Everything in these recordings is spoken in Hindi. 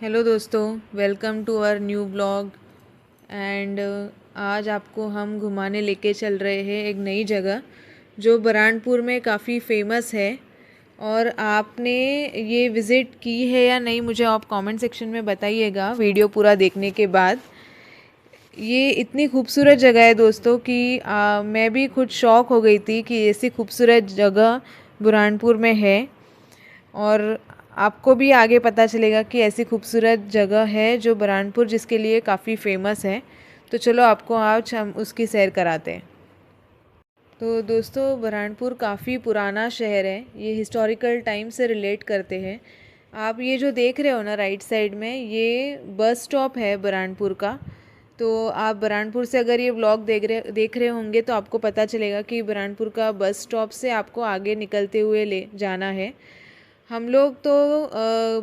हेलो दोस्तों, welcome to our new blog. And आज आपको हम घुमाने लेके चल रहे हैं एक नई जगह जो बुरहानपुर में काफ़ी फेमस है। और आपने ये विज़िट की है या नहीं, मुझे आप कमेंट सेक्शन में बताइएगा वीडियो पूरा देखने के बाद। ये इतनी खूबसूरत जगह है दोस्तों कि मैं भी खुद शॉक हो गई थी कि ऐसी खूबसूरत जगह बुरहानपुर में है। और आपको भी आगे पता चलेगा कि ऐसी खूबसूरत जगह है जो बुरहानपुर जिसके लिए काफ़ी फेमस है। तो चलो आपको आज हम उसकी सैर कराते हैं। तो दोस्तों, बुरहानपुर काफ़ी पुराना शहर है। ये हिस्टोरिकल टाइम से रिलेट करते हैं। आप ये जो देख रहे हो ना राइट साइड में, ये बस स्टॉप है बुरहानपुर का। तो आप बुरहानपुर से अगर ये व्लॉग देख रहे होंगे तो आपको पता चलेगा कि बुरहानपुर का बस स्टॉप से आपको आगे निकलते हुए ले जाना है। हम लोग तो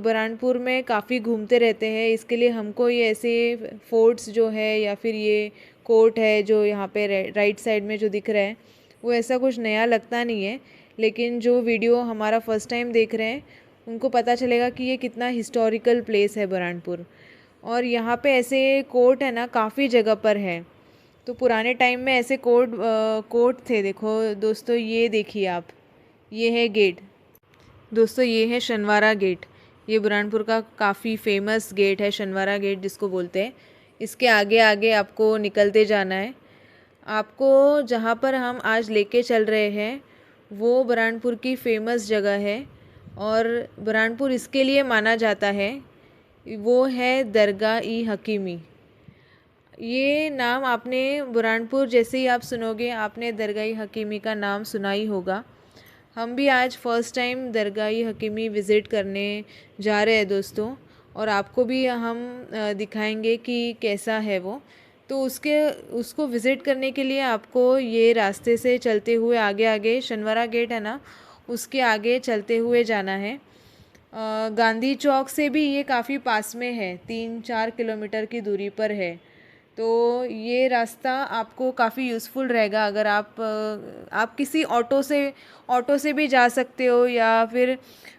बुरहानपुर में काफ़ी घूमते रहते हैं, इसके लिए हमको ये ऐसे फोर्ट्स जो है या फिर ये कोर्ट है जो यहाँ पे राइट साइड में जो दिख रहा है, वो ऐसा कुछ नया लगता नहीं है। लेकिन जो वीडियो हमारा फर्स्ट टाइम देख रहे हैं उनको पता चलेगा कि ये कितना हिस्टोरिकल प्लेस है बुरहानपुर। और यहाँ पे ऐसे कोर्ट है ना, काफ़ी जगह पर है। तो पुराने टाइम में ऐसे कोर्ट थे। देखो दोस्तों, ये देखिए आप, ये है गेट। दोस्तों, ये है शनवारा गेट। ये बुरहानपुर का काफ़ी फेमस गेट है, शनवारा गेट जिसको बोलते हैं। इसके आगे आगे आपको निकलते जाना है। आपको जहाँ पर हम आज लेके चल रहे हैं वो बुरहानपुर की फ़ेमस जगह है। और बुरहानपुर इसके लिए माना जाता है, वो है दरगाह ई हकीमी। ये नाम आपने बुरहानपुर जैसे ही आप सुनोगे, आपने दरगाह ई हकीमी का नाम सुना ही होगा। हम भी आज फ़र्स्ट टाइम दरगाह हकीमी विज़िट करने जा रहे हैं दोस्तों। और आपको भी हम दिखाएंगे कि कैसा है वो। तो उसको विज़िट करने के लिए आपको ये रास्ते से चलते हुए आगे आगे, शनवारा गेट है ना, उसके आगे चलते हुए जाना है। गांधी चौक से भी ये काफ़ी पास में है, 3-4 किलोमीटर की दूरी पर है। तो ये रास्ता आपको काफ़ी यूज़फुल रहेगा अगर आप किसी ऑटो से भी जा सकते हो, या फिर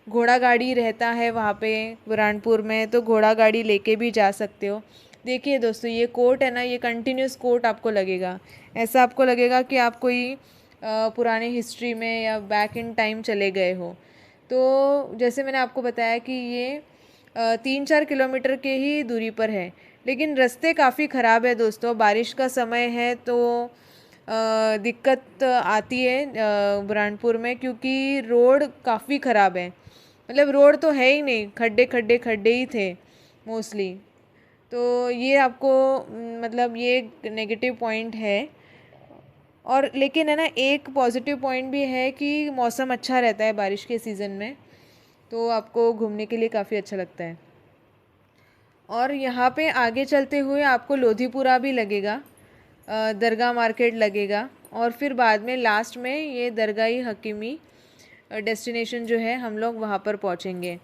घोड़ा गाड़ी रहता है वहाँ पे बुरहानपुर में, तो घोड़ा गाड़ी लेके भी जा सकते हो। देखिए दोस्तों, ये कोर्ट है ना, ये कंटिन्यूस कोर्ट आपको लगेगा। ऐसा आपको लगेगा कि आप कोई पुरानी हिस्ट्री में या बैक इन टाइम चले गए हो। तो जैसे मैंने आपको बताया कि ये 3-4 किलोमीटर के ही दूरी पर है। लेकिन रास्ते काफ़ी ख़राब है दोस्तों, बारिश का समय है तो दिक्कत आती है बुरहानपुर में, क्योंकि रोड काफ़ी ख़राब है। मतलब रोड तो है ही नहीं, खड्डे खड्डे खड्डे ही थे मोस्टली। तो ये आपको मतलब ये नेगेटिव पॉइंट है। और लेकिन है ना, एक पॉजिटिव पॉइंट भी है कि मौसम अच्छा रहता है बारिश के सीज़न में, तो आपको घूमने के लिए काफ़ी अच्छा लगता है। और यहाँ पे आगे चलते हुए आपको लोधीपुरा भी लगेगा, दरगाह मार्केट लगेगा, और फिर बाद में लास्ट में ये दरगाह हकीमी डेस्टिनेशन जो है, हम लोग वहाँ पर पहुँचेंगे।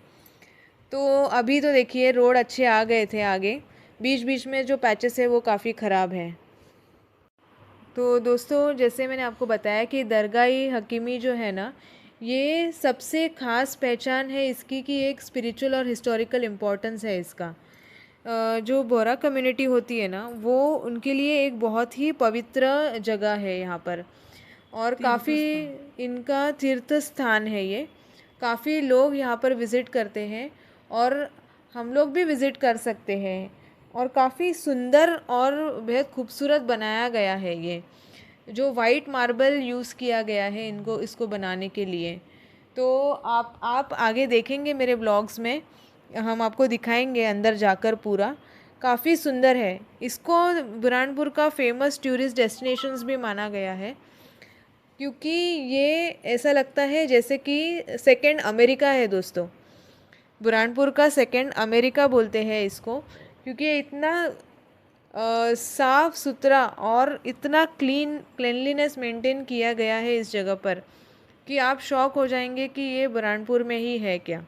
तो अभी तो देखिए रोड अच्छे आ गए थे आगे, बीच बीच में जो पैचेस है वो काफ़ी ख़राब है। तो दोस्तों, जैसे मैंने आपको बताया कि दरगाह हकीमी जो है ना, ये सबसे ख़ास पहचान है इसकी कि एक स्पिरिचुअल और हिस्टोरिकल इम्पोर्टेंस है इसका। जो बोहरा कम्युनिटी होती है ना, वो उनके लिए एक बहुत ही पवित्र जगह है यहाँ पर। और काफ़ी इनका तीर्थ स्थान है ये। काफ़ी लोग यहाँ पर विज़िट करते हैं और हम लोग भी विज़िट कर सकते हैं। और काफ़ी सुंदर और बेहद खूबसूरत बनाया गया है ये। जो वाइट मार्बल यूज़ किया गया है इनको इसको बनाने के लिए। तो आप आगे देखेंगे मेरे ब्लॉग्स में, हम आपको दिखाएंगे अंदर जाकर पूरा। काफ़ी सुंदर है। इसको बुरहानपुर का फेमस टूरिस्ट डेस्टिनेशंस भी माना गया है, क्योंकि ये ऐसा लगता है जैसे कि सेकंड अमेरिका है दोस्तों। बुरहानपुर का सेकंड अमेरिका बोलते हैं इसको, क्योंकि ये इतना साफ़ सुथरा और इतना क्लीनलीनेस मेंटेन किया गया है इस जगह पर कि आप शॉक हो जाएंगे कि ये बुरहानपुर में ही है क्या।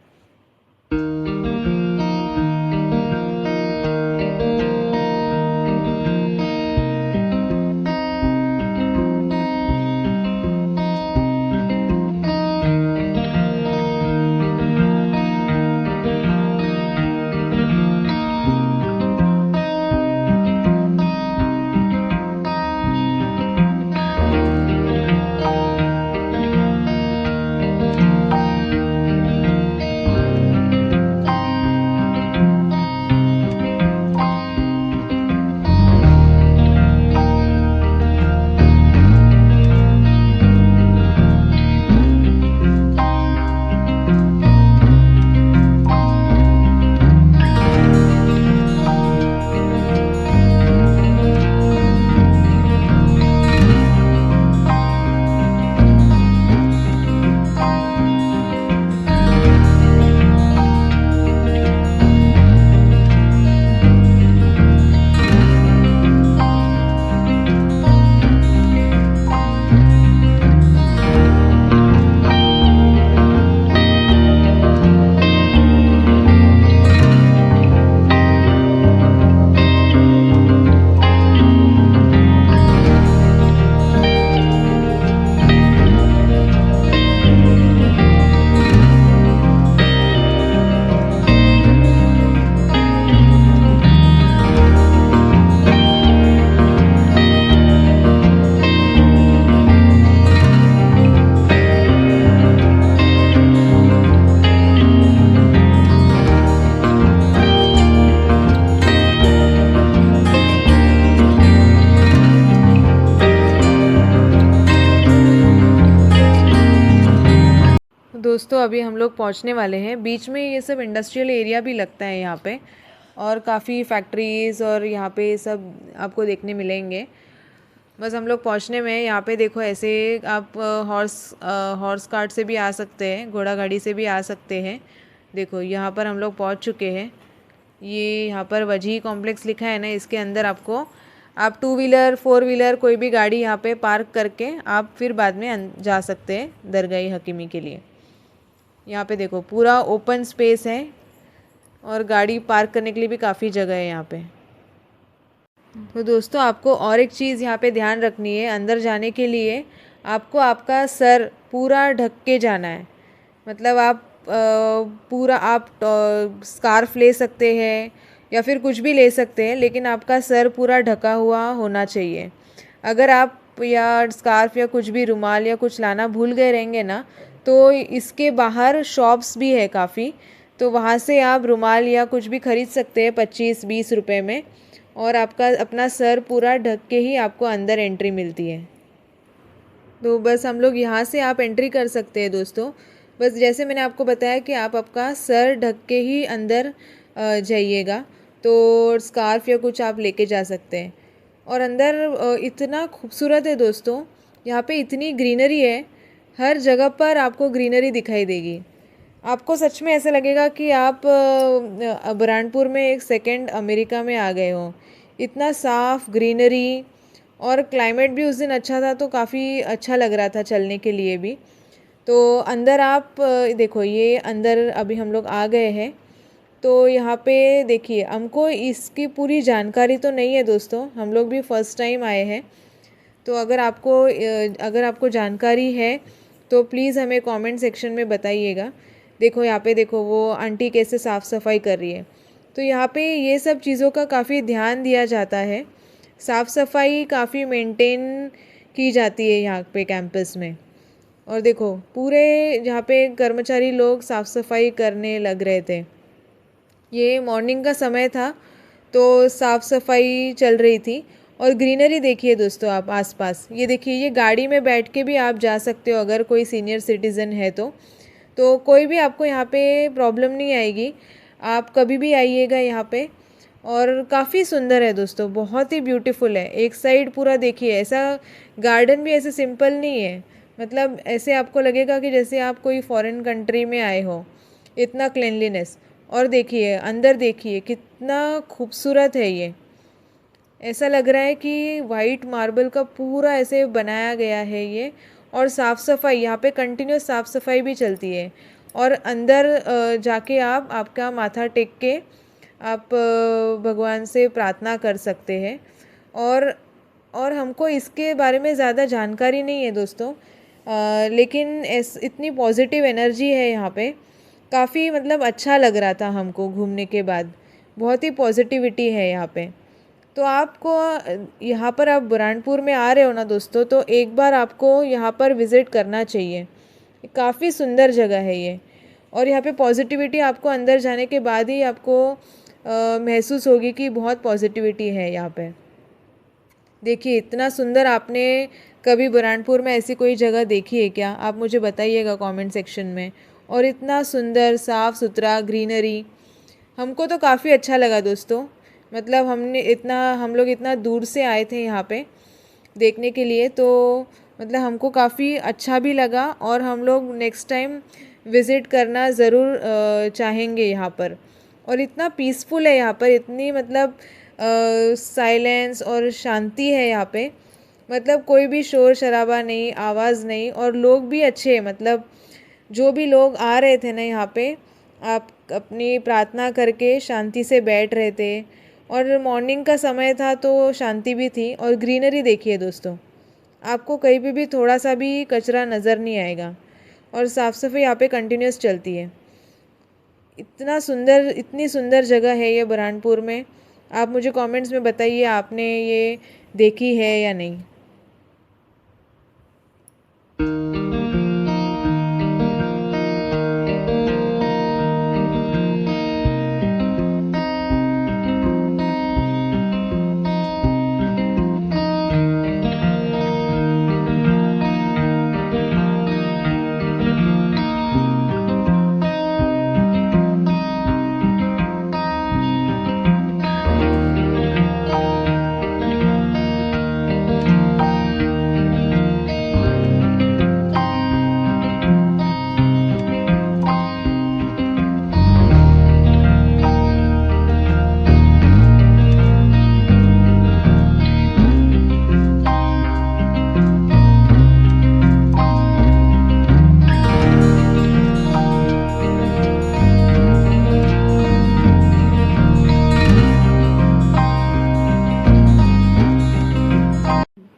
दोस्तों अभी हम लोग पहुंचने वाले हैं। बीच में ये सब इंडस्ट्रियल एरिया भी लगता है यहाँ पे, और काफ़ी फैक्ट्रीज़ और यहाँ पे सब आपको देखने मिलेंगे। बस हम लोग पहुँचने में, यहाँ पे देखो ऐसे आप हॉर्स कार्ट से भी आ सकते हैं, घोड़ा गाड़ी से भी आ सकते हैं। देखो यहाँ पर हम लोग पहुँच चुके हैं। ये यहाँ पर वजही कॉम्प्लेक्स लिखा है ना, इसके अंदर आपको आप 2 व्हीलर 4 व्हीलर कोई भी गाड़ी यहाँ पे पार्क करके आप फिर बाद में जा सकते हैं दरगाह हकीमी के लिए। यहाँ पे देखो पूरा ओपन स्पेस है और गाड़ी पार्क करने के लिए भी काफ़ी जगह है यहाँ पे। तो दोस्तों आपको और एक चीज़ यहाँ पे ध्यान रखनी है, अंदर जाने के लिए आपको आपका सर पूरा ढक के जाना है। मतलब आप पूरा आप स्कार्फ ले सकते हैं या फिर कुछ भी ले सकते हैं, लेकिन आपका सर पूरा ढका हुआ होना चाहिए। अगर आप या स्कार्फ या कुछ भी रुमाल या कुछ लाना भूल गए रहेंगे ना, तो इसके बाहर शॉप्स भी है काफ़ी, तो वहाँ से आप रुमाल या कुछ भी ख़रीद सकते हैं 25-20 रुपए में, और आपका अपना सर पूरा ढक के ही आपको अंदर एंट्री मिलती है। तो बस हम लोग यहाँ से आप एंट्री कर सकते हैं दोस्तों। बस जैसे मैंने आपको बताया कि आप आपका सर ढक के ही अंदर जाइएगा, तो स्कार्फ या कुछ आप लेके जा सकते हैं। और अंदर इतना खूबसूरत है दोस्तों, यहाँ पे इतनी ग्रीनरी है, हर जगह पर आपको ग्रीनरी दिखाई देगी। आपको सच में ऐसा लगेगा कि आप बुरहानपुर में एक सेकंड अमेरिका में आ गए हो। इतना साफ़ ग्रीनरी, और क्लाइमेट भी उस दिन अच्छा था, तो काफ़ी अच्छा लग रहा था चलने के लिए भी। तो अंदर आप देखो, ये अंदर अभी हम लोग आ गए हैं। तो यहाँ पे देखिए, हमको इसकी पूरी जानकारी तो नहीं है दोस्तों, हम लोग भी फ़र्स्ट टाइम आए हैं। तो अगर आपको जानकारी है तो प्लीज़ हमें कमेंट सेक्शन में बताइएगा। देखो यहाँ पे देखो, वो आंटी कैसे साफ़ सफाई कर रही है। तो यहाँ पे ये सब चीज़ों का काफ़ी ध्यान दिया जाता है, साफ़ सफाई काफ़ी मेंटेन की जाती है यहाँ पे कैंपस में। और देखो पूरे यहाँ पे कर्मचारी लोग साफ़ सफाई करने लग रहे थे। ये मॉर्निंग का समय था, तो साफ़ सफाई चल रही थी। और ग्रीनरी देखिए दोस्तों आप आसपास, ये देखिए, ये गाड़ी में बैठ के भी आप जा सकते हो अगर कोई सीनियर सिटीज़न है तो कोई भी आपको यहाँ पे प्रॉब्लम नहीं आएगी। आप कभी भी आइएगा यहाँ पे। और काफ़ी सुंदर है दोस्तों, बहुत ही ब्यूटीफुल है। एक साइड पूरा देखिए, ऐसा गार्डन भी ऐसे सिंपल नहीं है, मतलब ऐसे आपको लगेगा कि जैसे आप कोई फॉरेन कंट्री में आए हो, इतना क्लीनलीनेस। और देखिए अंदर, देखिए कितना खूबसूरत है ये। ऐसा लग रहा है कि वाइट मार्बल का पूरा ऐसे बनाया गया है ये। और साफ़ सफाई यहाँ पे कंटिन्यूस साफ़ सफाई भी चलती है। और अंदर जाके आप आपका माथा टेक के आप भगवान से प्रार्थना कर सकते हैं। और हमको इसके बारे में ज़्यादा जानकारी नहीं है दोस्तों, लेकिन इतनी पॉजिटिव एनर्जी है यहाँ पे, काफ़ी मतलब अच्छा लग रहा था हमको घूमने के बाद। बहुत ही पॉजिटिविटी है यहाँ पे। तो आपको यहाँ पर आप बुरहानपुर में आ रहे हो ना दोस्तों, तो एक बार आपको यहाँ पर विज़िट करना चाहिए। काफ़ी सुंदर जगह है ये। और यहाँ पे पॉजिटिविटी आपको अंदर जाने के बाद ही आपको महसूस होगी कि बहुत पॉजिटिविटी है यहाँ पे। देखिए इतना सुंदर, आपने कभी बुरहानपुर में ऐसी कोई जगह देखी है क्या? आप मुझे बताइएगा कमेंट सेक्शन में। और इतना सुंदर साफ़ सुथरा ग्रीनरी, हमको तो काफ़ी अच्छा लगा दोस्तों। मतलब हम लोग इतना दूर से आए थे यहाँ पे देखने के लिए, तो मतलब हमको काफ़ी अच्छा भी लगा। और हम लोग नेक्स्ट टाइम विज़िट करना ज़रूर चाहेंगे यहाँ पर। और इतना पीसफुल है यहाँ पर, इतनी मतलब साइलेंस और शांति है यहाँ पे। मतलब कोई भी शोर शराबा नहीं, आवाज़ नहीं, और लोग भी अच्छे। मतलब जो भी लोग आ रहे थे ना यहाँ पे, आप अपनी प्रार्थना करके शांति से बैठ रहे थे। और मॉर्निंग का समय था तो शांति भी थी। और ग्रीनरी देखिए दोस्तों, आपको कहीं पे भी थोड़ा सा भी कचरा नज़र नहीं आएगा। और साफ़ सफाई यहाँ पे कंटिन्यूस चलती है। इतनी सुंदर जगह है ये बुरहानपुर में। आप मुझे कमेंट्स में बताइए आपने ये देखी है या नहीं।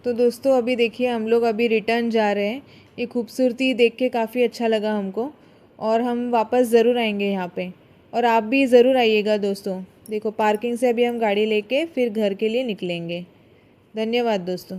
तो दोस्तों अभी देखिए हम लोग अभी रिटर्न जा रहे हैं। ये खूबसूरती देख के काफ़ी अच्छा लगा हमको और हम वापस ज़रूर आएंगे यहाँ पे, और आप भी ज़रूर आइएगा दोस्तों। देखो पार्किंग से अभी हम गाड़ी लेके फिर घर के लिए निकलेंगे। धन्यवाद दोस्तों।